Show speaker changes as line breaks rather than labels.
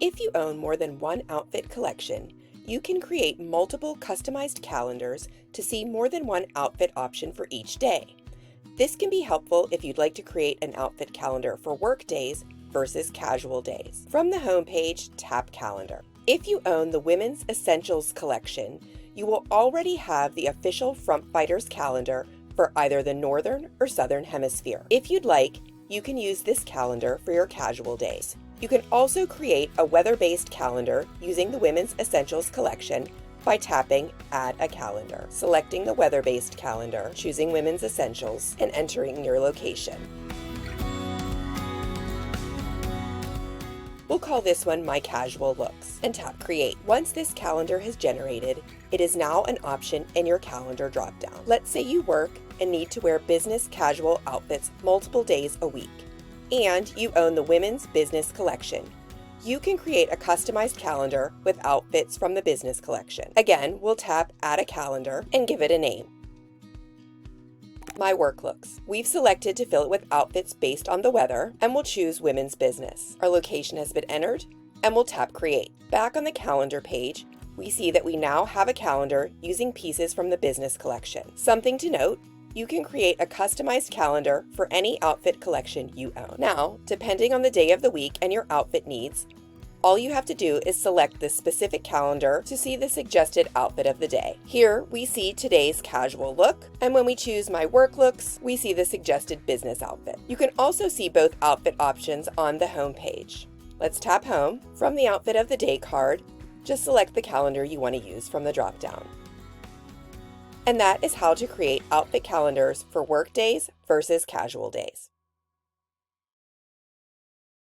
If you own more than one outfit collection, you can create multiple customized calendars to see more than one outfit option for each day. This can be helpful if you'd like to create an outfit calendar for work days versus casual days. From the home page, tap Calendar. If you own the Women's Essentials collection, you will already have the official Frump Fighters calendar for either the Northern or Southern Hemisphere. If you'd like, you can use this calendar for your casual days. You can also create a weather-based calendar using the Women's Essentials collection by tapping Add a Calendar, selecting the weather-based calendar, choosing Women's Essentials, and entering your location. We'll call this one My Casual Looks and tap Create. Once this calendar has generated, it is now an option in your calendar dropdown. Let's say you work and need to wear business casual outfits multiple days a week, and you own the Women's Business Collection. You can create a customized calendar with outfits from the business collection. Again, we'll tap Add a Calendar and give it a name. My Work Looks. We've selected to fill it with outfits based on the weather, and we'll choose Women's Business. Our location has been entered, and we'll tap Create. Back on the calendar page, we see that we now have a calendar using pieces from the business collection. Something to note, you can create a customized calendar for any outfit collection you own. Now, depending on the day of the week and your outfit needs, all you have to do is select the specific calendar to see the suggested outfit of the day. Here, we see today's casual look, and when we choose My Work Looks, we see the suggested business outfit. You can also see both outfit options on the home page. Let's tap Home. From the Outfit of the Day card, just select the calendar you want to use from the drop-down. And that is how to create outfit calendars for work days versus casual days.